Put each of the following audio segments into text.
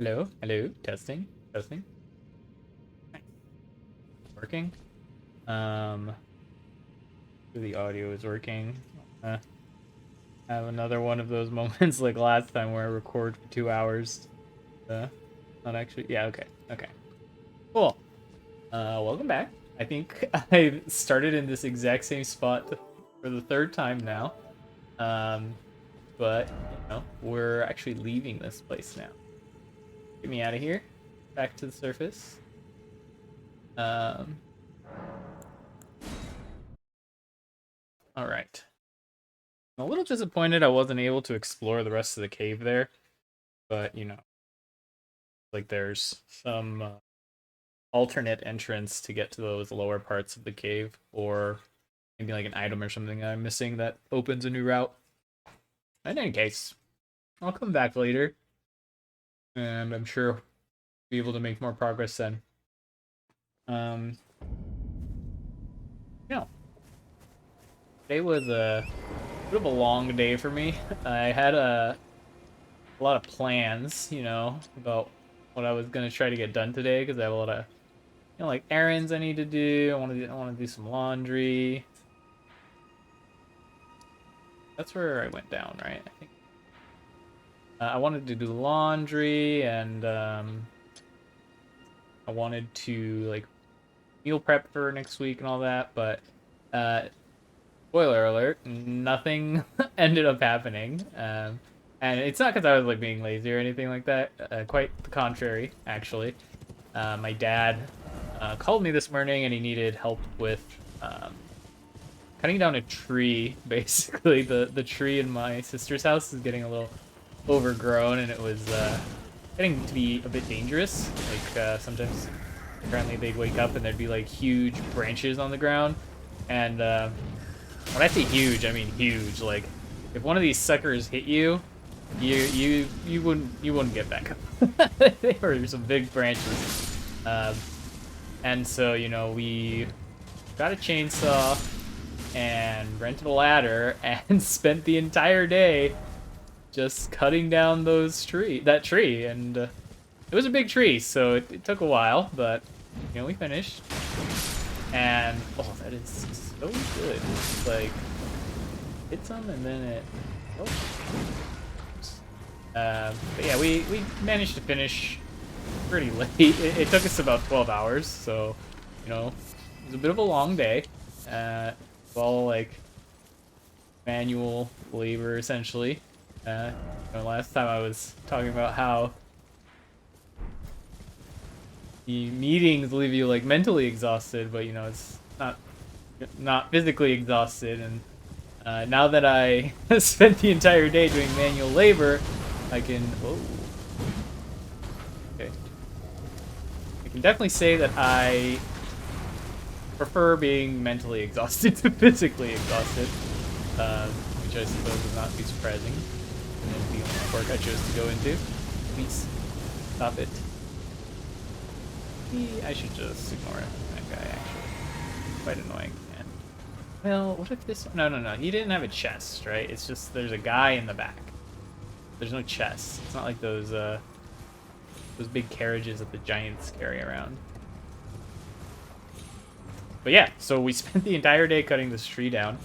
Hello, hello, testing, testing. Working. Um, the audio is working. Uh, I have another one of those moments like last time where I record for 2 hours. Not actually. Yeah. Okay. Okay. Cool. Welcome back. I think I started in this exact same spot for the third time now. Um, but we're actually leaving this place now. Get me out of here. Back to the surface. Um, all right. I'm a little disappointed I wasn't able to explore the rest of the cave there, but like there's some alternate entrance to get to those lower parts of the cave, or maybe like an item or something I'm missing that opens a new route. In any case, I'll come back later, and I'm sure we'll be able to make more progress then. Um, yeah, today was a bit of a long day for me. I had a lot of plans, about what I was gonna try to get done today because I have a lot of like errands I need to do. I want to do some laundry. That's where I went down, right? I think I wanted to do laundry and I wanted to like meal prep for next week and all that, but uh, spoiler alert, nothing ended up happening. And it's not because I was like being lazy or anything like that. Quite the contrary, actually. My dad called me this morning and he needed help with cutting down a tree. Basically, the tree in my sister's house is getting a little overgrown, and it was getting to be a bit dangerous. Like sometimes, apparently, they'd wake up and there'd be like huge branches on the ground, and when I say huge, I mean huge. Like if one of these suckers hit you, you wouldn't get back up. They were some big branches, and so we got a chainsaw and rented a ladder and spent the entire day just cutting down that tree, and it was a big tree, so it took a while, but we finished. And oh, that is so good. It's like hit some and then it. Oh. But yeah, we managed to finish pretty late. It took us about 12 hours, so it was a bit of a long day. It's all like manual labor essentially. Last time I was talking about how the meetings leave you like mentally exhausted, but it's not physically exhausted. And now that I spent the entire day doing manual labor, I can. Oh, okay. I can definitely say that I prefer being mentally exhausted to physically exhausted, which I suppose would not be surprising. And then the only quirk I chose to go into. Please stop it. I should just ignore that guy, actually. Quite annoying. And, well, what if this... No, no, no. He didn't have a chest, right? It's just there's a guy in the back. There's no chest. It's not like those big carriages that the giants carry around. But yeah, so we spent the entire day cutting this tree down.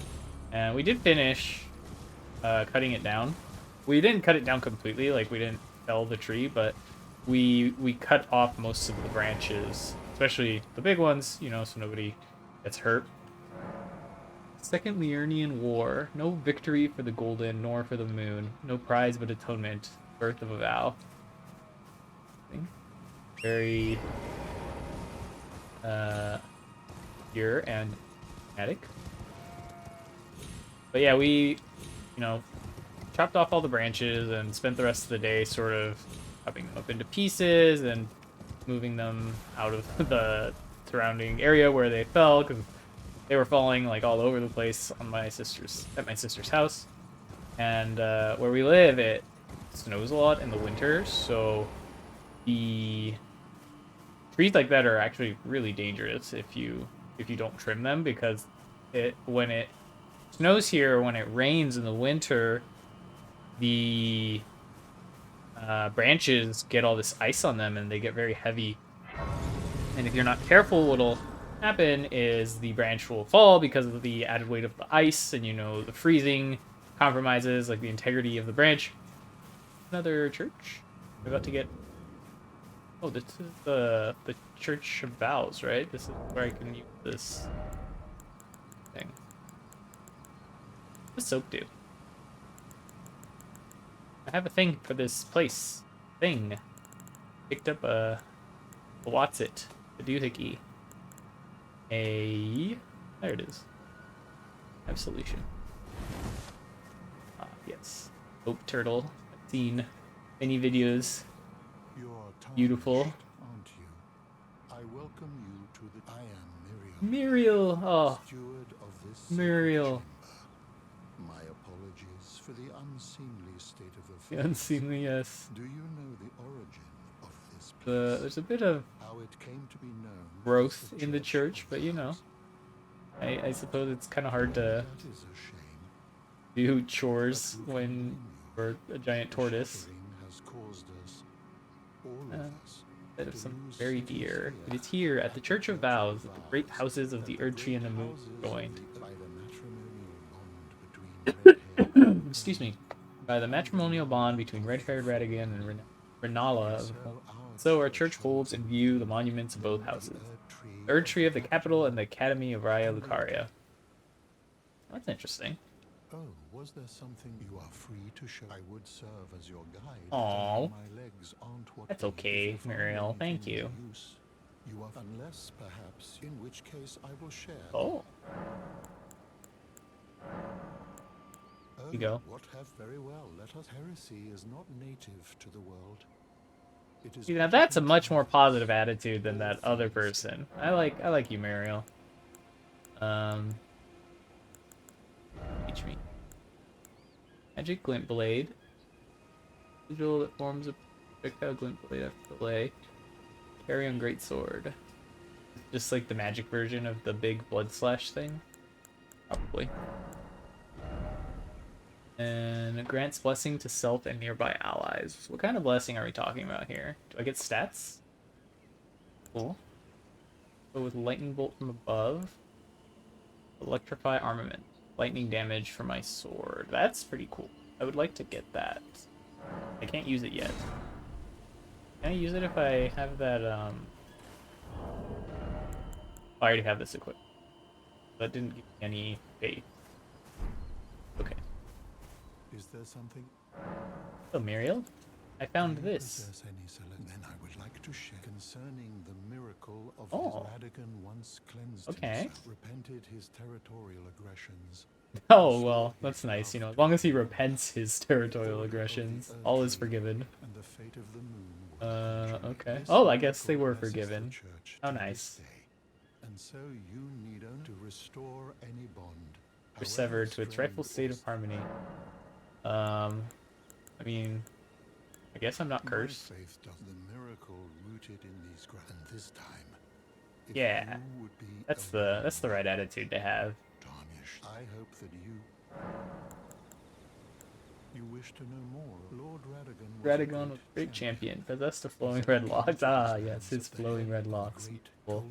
And we did finish cutting it down. We didn't cut it down completely, like we didn't fell the tree, but we cut off most of the branches, especially the big ones, so nobody gets hurt. Second Liurnian War. No victory for the golden, nor for the moon. No prize but atonement. Birth of a vow. Very pure and dramatic. But yeah, we, chopped off all the branches and spent the rest of the day sort of chopping them up into pieces and moving them out of the surrounding area where they fell, because they were falling like all over the place at my sister's house. And where we live, it snows a lot in the winter, so the trees like that are actually really dangerous if you don't trim them, because when it snows here, when it rains in the winter, the branches get all this ice on them and they get very heavy. And if you're not careful, what'll happen is the branch will fall because of the added weight of the ice, and the freezing compromises like the integrity of the branch. Another church. We're about to get. Oh, this is the Church of Vows, right? This is where I can use this thing. What does soap do? I have a thing for this place. Thing. Picked up a what's it? A doohickey. There it is. I have solution. Yes. Dehboxturtle. I've seen many videos. Beautiful. Aren't you? I welcome you to the I am Miriel. Oh. Steward of this Miriel. chamber. My apologies for the unseemly state of affairs. The unseemly, yes. Do you know the origin of this place? There's a bit of how it came to be known growth in the church, but I suppose it's kind of hard to that is a shame. do chores when you're a giant tortoise. Has caused us, all of us, Instead of some very dear. It is here at the Church of Vows that the great houses of the Erdtree and the Moon joined. by the matrimonial bond between red-haired Excuse me. By the matrimonial bond between red-haired Radigan and Renala of So our church holds in view the monuments of both houses. The Erdtree of the capital and the Academy of Raya Lucaria. That's interesting. Oh, was there something you are free to show? I would serve as your guide. Aww. My legs aren't what That's they okay, used to Miriel. find Thank in you. use. You are unless perhaps, in which case I will share. Oh. Oh, you go. What have very well. Let us. Heresy is not native to the world. It is. See, now that's a much more positive attitude than that other person. I like you, Miriel. Teach me. Magic glint blade. Sigil that forms a projectile glint blade after delay. Carry on great sword. Just like the magic version of the big blood slash thing. Probably. And grants blessing to self and nearby allies. What kind of blessing are we talking about here? Do I get stats? Cool. Go with lightning bolt from above. Electrify armament. Lightning damage for my sword. That's pretty cool. I would like to get that. I can't use it yet. Can I use it if I have that, I already have this equipped. That didn't give me any faith. Okay. Is there something? So, Miriel, I found this. Then I would like to share concerning the miracle of Oh. his Radigan once cleansed Okay. himself, repented his territorial aggressions. Oh, well, that's nice. As long as he repents his territorial aggressions, all is forgiven. And the fate of the moon Okay. Oh, I guess they were forgiven. How nice. And so you need only to restore any bond. We're severed to its rightful state of harmony. I mean, I guess I'm not cursed. My faith does the miracle rooted in these grounds. And this time, if Yeah, you would be that's the right attitude to have. tarnished, I hope that you wish to know more. Lord Radagon was a great champion, possessed of flowing red locks. Ah, yes, his flowing red locks. Cool.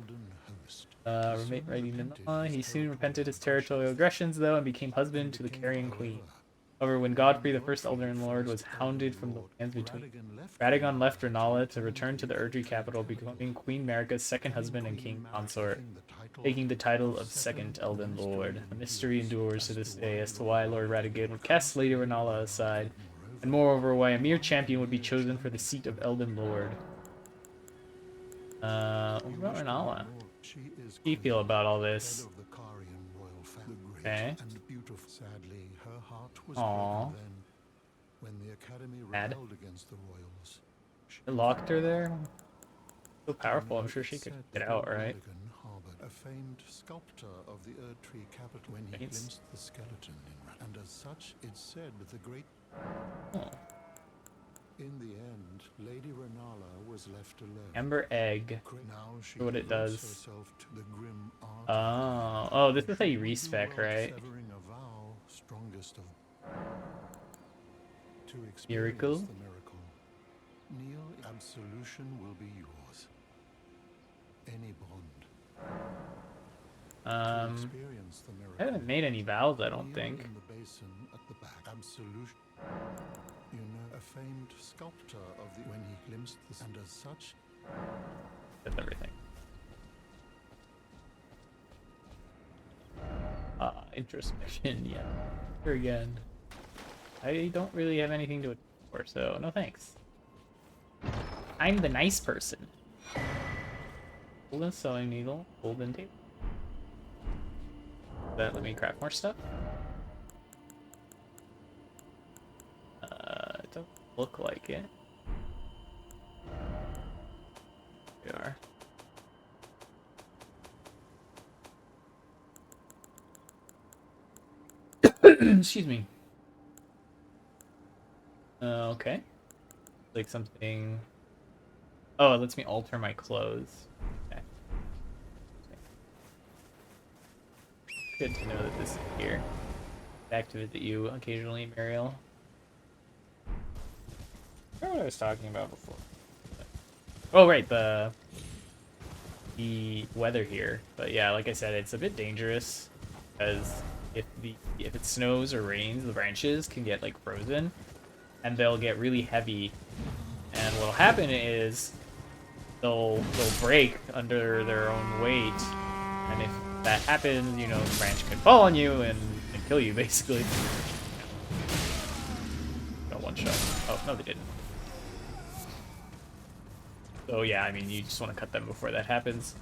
Remain ready to he soon repented his territorial aggressions, though, and became husband to the Carrion Queen. However, when Godfrey, the first Elden Lord, was hounded from the lands between, Radagon left Renala to return to the Erdtree capital, becoming Queen Marika's second husband and king consort, taking the title of second Elden Lord. A mystery endures to this day as to why Lord Radagon would cast Lady Renala aside, and moreover why a mere champion would be chosen for the seat of Elden Lord. What about Renala? How do you feel about all this? Okay. Aww. When the Academy Sad. rebelled against the royals, They locked her there? So powerful, I'm sure she could get out, right? A famed sculptor of the Erdtree capital when he Thanks. glimpsed the skeleton and as such it's said the great Oh. in the end Lady Renala was left alone. Amber egg. Now she what it devotes does. herself to the grim art Oh, this is how you respec, right? severing a vow strongest of to experience Miracle? the miracle kneel, absolution will be yours. Any bond. To experience the I miracle, haven't made any vows, I don't kneel think. in the basin at the back. Absolution. You know, a famed sculptor of the when he glimpsed this, and as such, That's everything. Introspection, yeah. Here again. I don't really have anything to for, so no thanks. I'm the nice person. Golden sewing needle, golden tape. That let me craft more stuff. It doesn't look like it. We are. Excuse me. Okay. Like something. Oh, it lets me alter my clothes. Okay. Good to know that this is here. Back to visit you occasionally, Miriel. I forgot what I was talking about before. Oh, right, the weather here. But yeah, like I said, it's a bit dangerous because if it snows or rains, the branches can get like frozen, and they'll get really heavy. And what'll happen is they'll break under their own weight, and if that happens, you know, the branch could fall on you and kill you, basically. Got one shot. Oh, no, they didn't. So yeah, I mean, you just want to cut them before that happens.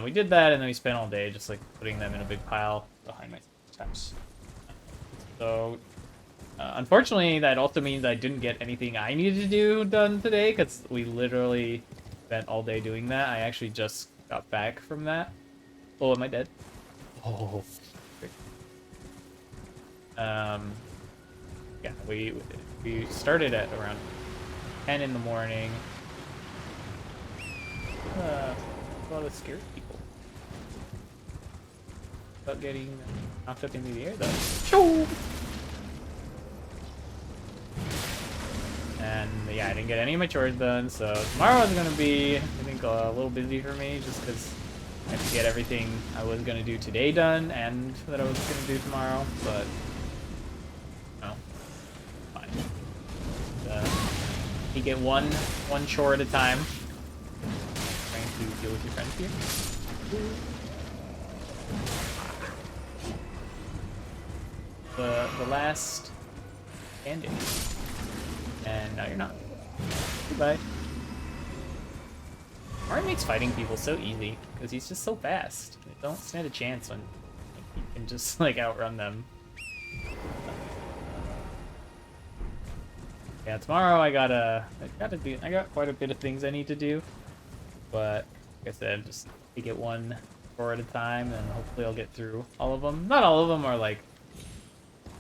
We did that, and then we spent all day just like putting them in a big pile behind my steps. So unfortunately, that also means I didn't get anything I needed to do done today, because we literally spent all day doing that. I actually just got back from that. Oh, am I dead? Oh. Yeah, we started at around 10 in the morning. A lot of scared people. About getting knocked up into the air, though. Shoo! And yeah, I didn't get any of my chores done, so tomorrow is going to be, I think, a little busy for me, just because I have to get everything I was going to do today done, and that I was going to do tomorrow, but, no, fine. You get one chore at a time. Trying to deal with your friends here. The last standing. And now you're not. Goodbye. Mario makes fighting people so easy, because he's just so fast. They don't stand a chance when you can just, like, outrun them. Yeah, tomorrow I got quite a bit of things I need to do. But, like I said, just take it one chore at a time, and hopefully I'll get through all of them. Not all of them are, like,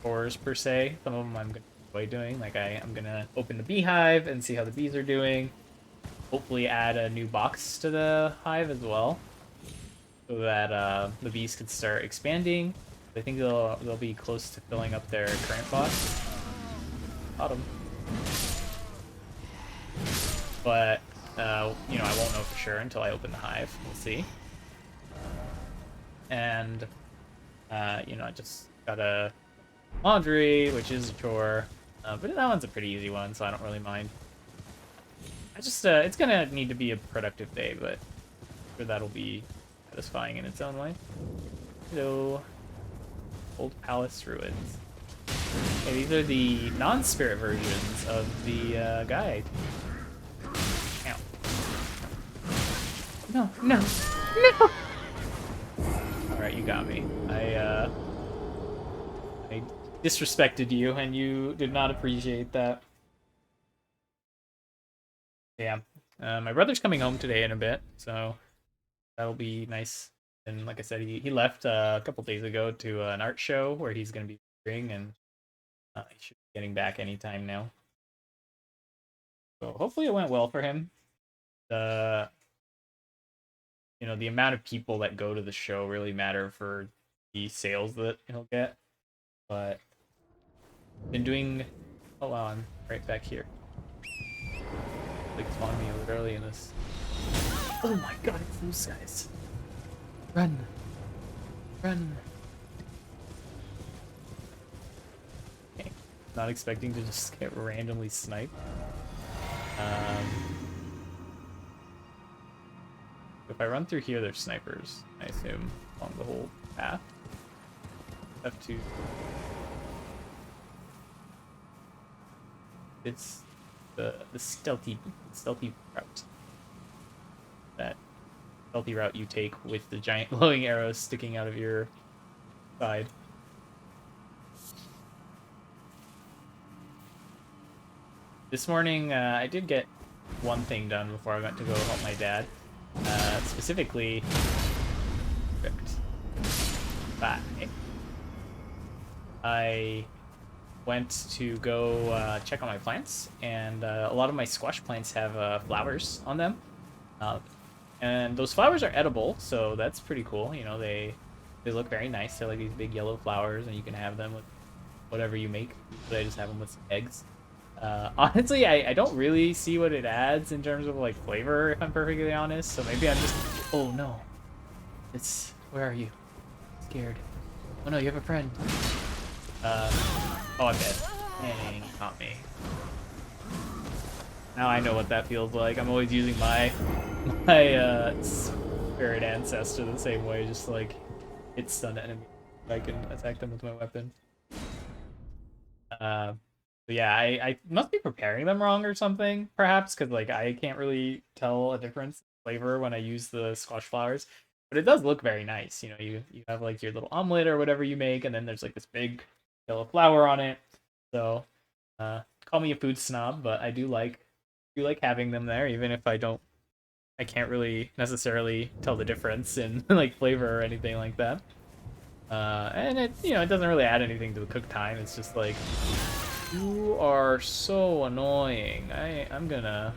chores, per se. Some of them I'm going to enjoy doing. Like, I'm going to open the beehive and see how the bees are doing. Hopefully add a new box to the hive as well, so that the bees can start expanding. I think they'll be close to filling up their current box. Bottom. But, you know, I won't know for sure until I open the hive. We'll see. And, you know, I just gotta laundry, which is a chore. But that one's a pretty easy one, so I don't really mind. I just, it's gonna need to be a productive day, but I'm sure that'll be satisfying in its own way. Hello. Old Palace Ruins. Okay, these are the non-spirit versions of the guide. Ow. No, no, no! Alright, you got me. I disrespected you, and you did not appreciate that. Yeah. My brother's coming home today in a bit, so that'll be nice. And like I said, he left a couple days ago to an art show where he's going to be appearing, and he should be getting back anytime now. So hopefully it went well for him. The You know, the amount of people that go to the show really matter for the sales that he'll get. But been doing. Oh wow, I'm right back here. like spawned me a little early in this. Oh my god, it's those guys. Run. Run. Okay. Not expecting to just get randomly sniped. If I run through here, there's snipers, I assume, along the whole path. Have to... It's the stealthy route. That stealthy route you take with the giant glowing arrows sticking out of your side. This morning, I did get one thing done before I went to go help my dad. Specifically, I went to go check on my plants, and a lot of my squash plants have flowers on them. And those flowers are edible, so that's pretty cool. You know, they look very nice. They're like these big yellow flowers, and you can have them with whatever you make. But I just have them with some eggs. Honestly, I don't really see what it adds in terms of like flavor, if I'm perfectly honest. So maybe I'm just... Oh no. It's... Where are you? I'm scared. Oh no, you have a friend. Oh, I'm dead. Dang, not me. Now I know what that feels like. I'm always using my spirit ancestor the same way, just like hit stun enemy. I can attack them with my weapon. So yeah, I must be preparing them wrong or something, perhaps, because like I can't really tell a difference in flavor when I use the squash flowers. But it does look very nice. You know, you have like your little omelet or whatever you make, and then there's like this big yellow flower on it. So call me a food snob, but I do like having them there, even if I can't really necessarily tell the difference in like flavor or anything like that. And it it doesn't really add anything to the cook time. It's just like, you are so annoying. I'm gonna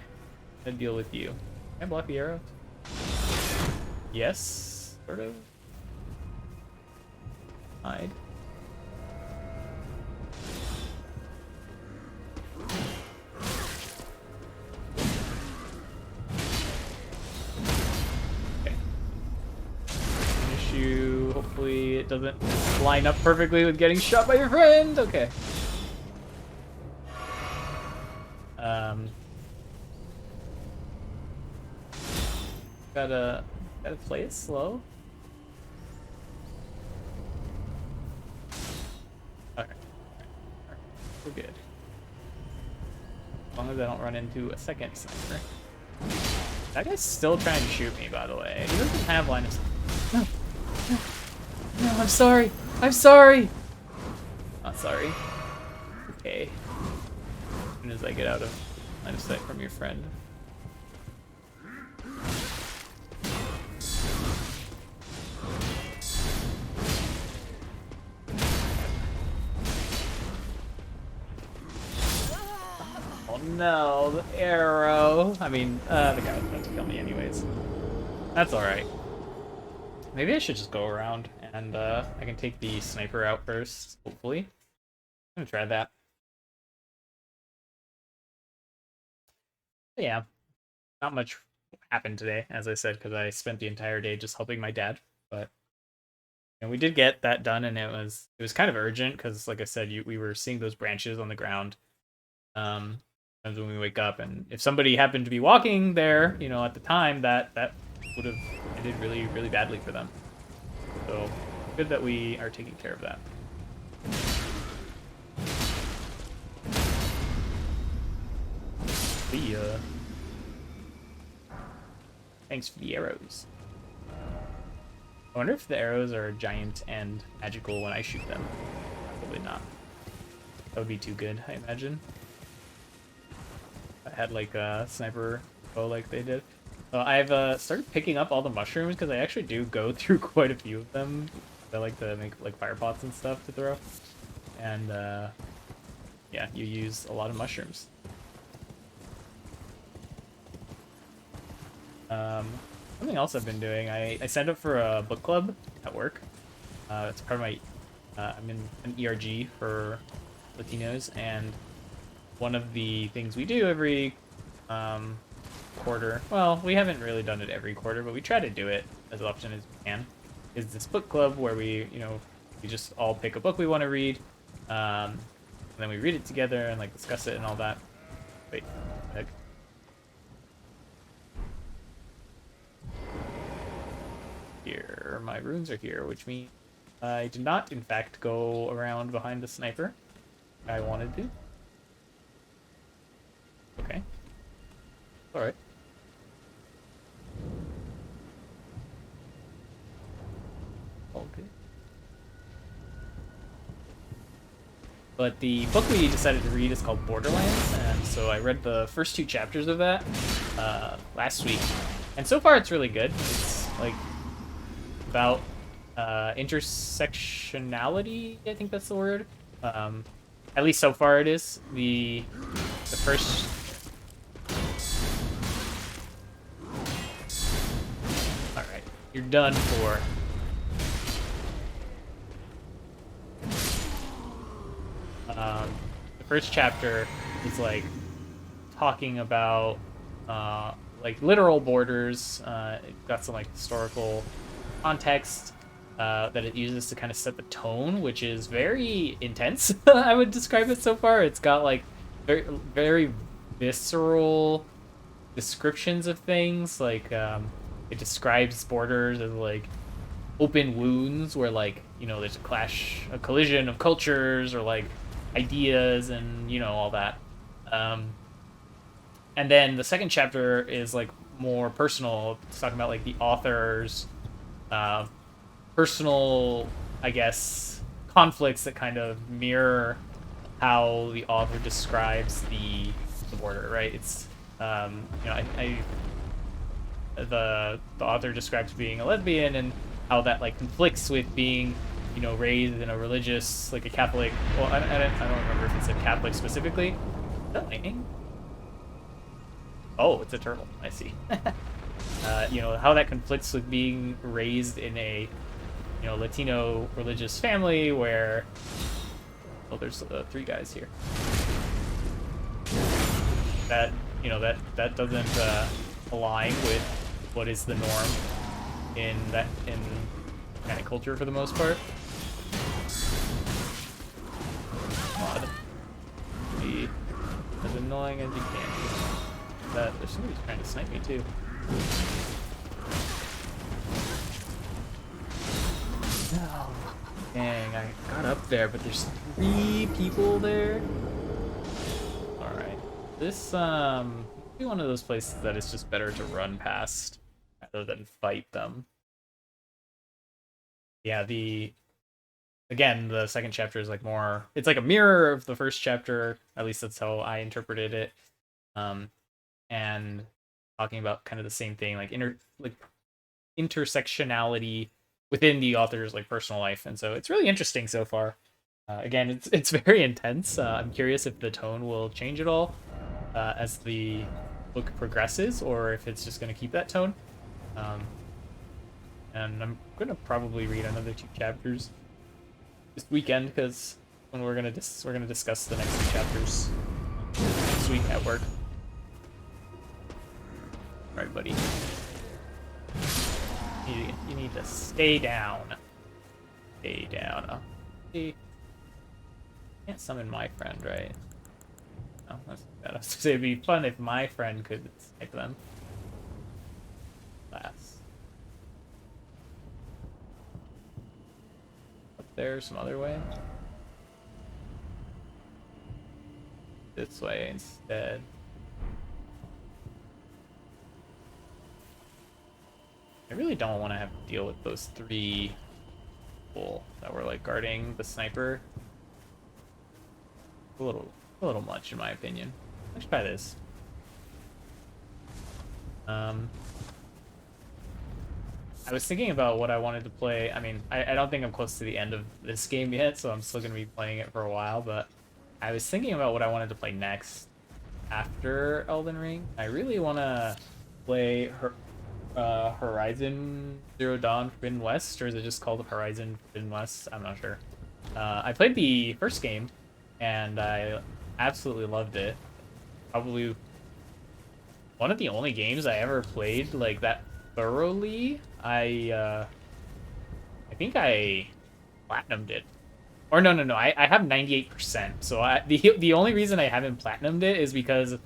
deal with you. Can I block the arrow? Yes, sort of. Hide. Okay. Finish you. Hopefully it doesn't line up perfectly with getting shot by your friend. Okay. Gotta play it slow. Okay. We're good. As long as I don't run into a second sniper. That guy's still trying to shoot me, by the way. He doesn't have line of sight. No, I'm sorry. I'm sorry. Not sorry. Okay. As soon as I get out of line of sight from your friend. Oh no, the arrow. I mean, the guy was about to kill me anyways. That's alright. Maybe I should just go around and I can take the sniper out first, hopefully. I'm gonna try that. But yeah, not much happened today, as I said, because I spent the entire day just helping my dad. But we did get that done, and it was kind of urgent because, like I said, we were seeing those branches on the ground. Sometimes when we wake up, and if somebody happened to be walking there, at the time, that would have ended really, really badly for them. So good that we are taking care of that. See ya. Thanks for the arrows. I wonder if the arrows are giant and magical when I shoot them. Probably not. That would be too good, I imagine. I had like a sniper bow like they did. So I've started picking up all the mushrooms because I actually do go through quite a few of them. I like to make like fire pots and stuff to throw. And yeah, you use a lot of mushrooms. Something else I've been doing, I signed up for a book club at work. It's part of my, I'm in an ERG for Latinos, and one of the things we do every quarter. Well, we haven't really done it every quarter, but we try to do it as often as we can. Is this book club where we, we just all pick a book we want to read, and then we read it together and like discuss it and all that. Wait, heck. Here, my runes are here, which means I did not, in fact, go around behind the sniper. I wanted to. Okay. Alright. All good. But the book we decided to read is called Borderlands, and so I read the first 2 chapters of that last week. And so far it's really good. It's like about intersectionality, I think that's the word. At least so far it is. The first... Alright, you're done for. The first chapter is like talking about like literal borders. It got some like historical context that it uses to kind of set the tone, which is very intense. I would describe it so far. It's got like very, very visceral descriptions of things. Like it describes borders as like open wounds where like there's a collision of cultures or like ideas and all that. And then the second chapter is like more personal. It's talking about like the author's personal, I guess, conflicts that kind of mirror how the author describes the border, right? It's the author describes being a lesbian and how that like conflicts with being raised in a religious, like a Catholic. Well, I don't remember if it said Catholic specifically. Is that lightning? Oh, it's a turtle. I see. How that conflicts with being raised in a Latino religious family where there's 3 guys here. That that doesn't align with what is the norm in kind of culture for the most part. God. Be as annoying as you can be. There's somebody trying to snipe me too. Oh, dang, I got up there, but there's 3 people there. Alright. This, be one of those places that it's just better to run past rather than fight them. Yeah, again, the second chapter is like more, it's like a mirror of the first chapter, at least that's how I interpreted it. And talking about kind of the same thing, like intersectionality within the author's like personal life, and so it's really interesting so far. Again, it's very intense. I'm curious if the tone will change at all as the book progresses, or if it's just going to keep that tone. And I'm gonna probably read another 2 chapters this weekend because when we're gonna discuss the next 2 chapters next week at work. All right, buddy. You need to stay down. Stay down. Oh, see. Can't summon my friend, right? No, that's bad. I was gonna say it'd be fun if my friend could snipe them. Last. Up there, some other way. This way instead. I really don't want to have to deal with those 3 people that were like guarding the sniper. A little much in my opinion. Let's try this. I was thinking about what I wanted to play. I mean, I don't think I'm close to the end of this game yet, so I'm still going to be playing it for a while, but I was thinking about what I wanted to play next after Elden Ring. I really want to play Horizon Zero Dawn Forbidden West, or is it just called Horizon Forbidden West? I'm not sure. I played the first game, and I absolutely loved it. Probably one of the only games I ever played like that thoroughly. I think I platinumed it. Or no. I have 98%. So the only reason I haven't platinumed it is because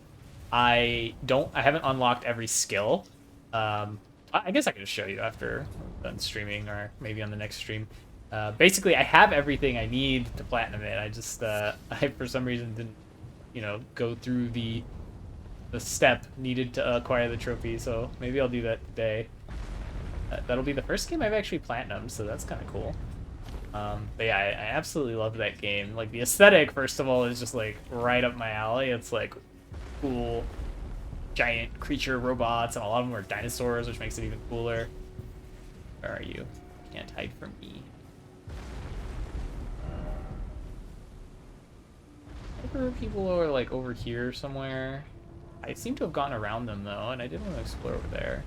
I haven't unlocked every skill. I guess I can just show you after I'm done streaming or maybe on the next stream. Basically, I have everything I need to platinum it. I just I for some reason didn't, go through the step needed to acquire the trophy. So maybe I'll do that today. That'll be the first game I've actually platinumed, so that's kind of cool. But yeah, I absolutely love that game. Like the aesthetic, first of all, is just like right up my alley. It's like cool giant creature robots, and a lot of them are dinosaurs, which makes it even cooler. Where are you? Can't hide from me. People are like over here somewhere. I seem to have gotten around them though, and I did want to explore over there.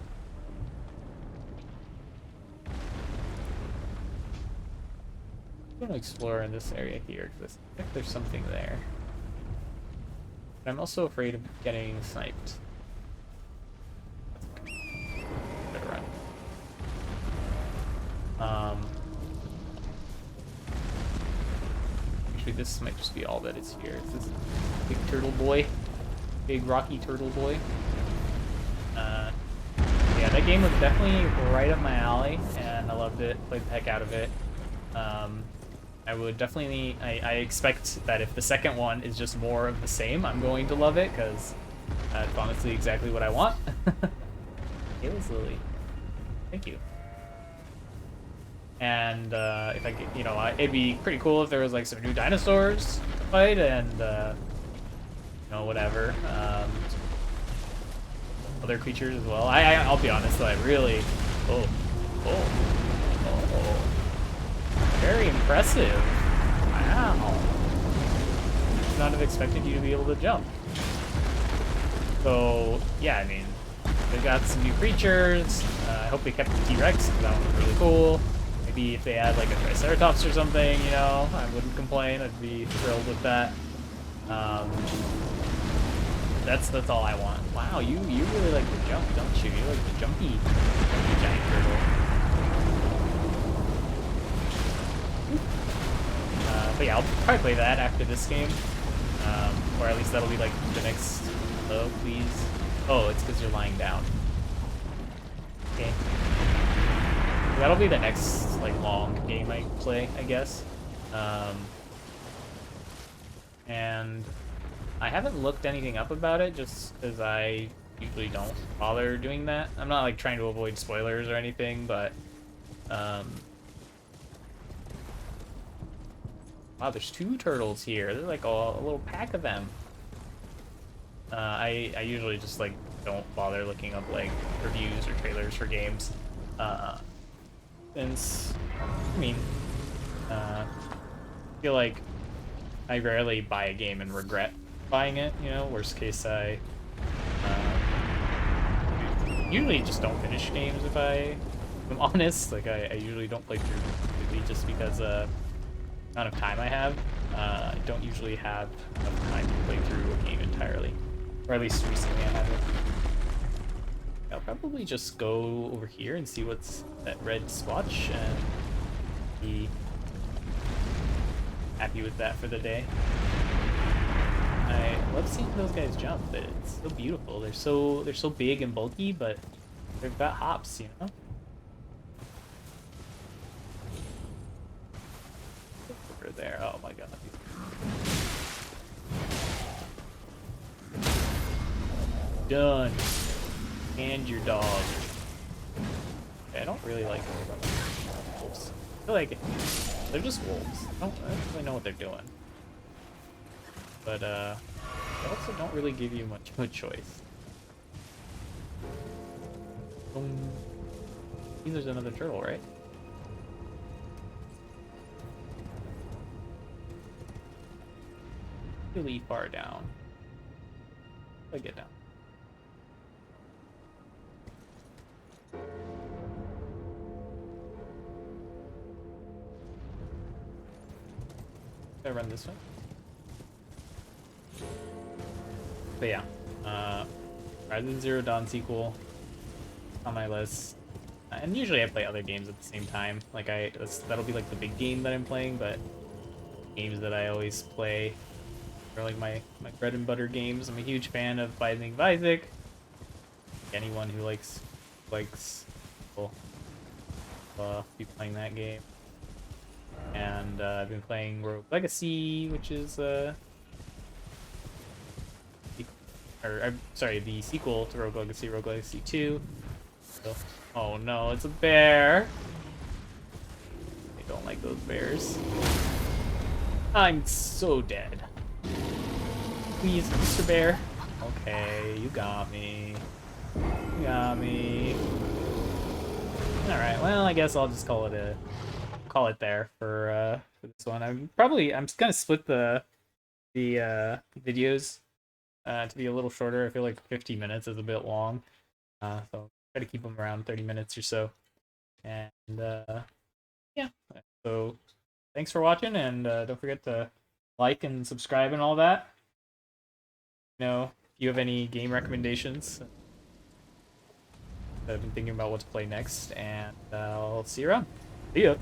I'm going to explore in this area here because I think there's something there. But I'm also afraid of getting sniped. Better run. Actually, this might just be all that is here. It's this big turtle boy. Big rocky turtle boy. Yeah, that game was definitely right up my alley, and I loved it. Played the heck out of it. I would definitely... I expect that if the second one is just more of the same, I'm going to love it, because it's honestly exactly what I want. Kayla's Lily. Thank you. And if I get, it'd be pretty cool if there was like some new dinosaurs to fight, and whatever. Other creatures as well. I'll be honest though, I really... Oh. Very impressive. Wow. Should not have expected you to be able to jump. So, yeah, I mean, they got some new creatures. I hope they kept the T-Rex, because that one was really cool. Maybe if they had like a Triceratops or something, I wouldn't complain. I'd be thrilled with that. That's all I want. Wow, you really like to jump, don't you? You like the jumpy giant turtle. But yeah, I'll probably play that after this game. Or at least that'll be like the next... Oh, please. Oh, it's because you're lying down. Okay. That'll be the next like long game I play, I guess. And I haven't looked anything up about it just because I usually don't bother doing that. I'm not like trying to avoid spoilers or anything, but wow, there's 2 turtles here. There's like a little pack of them. I usually just like don't bother looking up like reviews or trailers for games. Since, I feel like I rarely buy a game and regret buying it, worst case I usually just don't finish games if I'm honest. Like I usually don't play through completely just because amount of time I have. I don't usually have enough time to play through a game entirely. Or at least recently I haven't. I'll probably just go over here and see what's that red splotch and be happy with that for the day. I love seeing those guys jump. It's so beautiful. They're so big and bulky, but they've got hops, Over there. Oh my god. Done. And your dog. Okay, I don't really like wolves. I feel like they're just wolves. I don't really know what they're doing. But they also don't really give you much of a choice. I think there's another turtle, right? Really far down. I get down. I run this way. But yeah, Horizon Zero Dawn sequel on my list. And usually I play other games at the same time. Like that'll be like the big game that I'm playing, but games that I always play are like my bread and butter games. I'm a huge fan of Binding of Isaac. Anyone who likes will be playing that game. And I've been playing Rogue Legacy, which is I'm sorry, the sequel to Rogue Legacy 2. So, oh no, it's a bear. I don't like those bears. I'm so dead. Please, Mr. Bear. Okay, you got me. You got me. Alright, well, I guess I'll just call it there for this one. I'm just gonna split the videos to be a little shorter. I feel like 50 minutes is a bit long. So try to keep them around 30 minutes or so. And yeah, so thanks for watching, and don't forget to like and subscribe and all that. You know, if you have any game recommendations, I've been thinking about what to play next, and I'll see you around. See ya.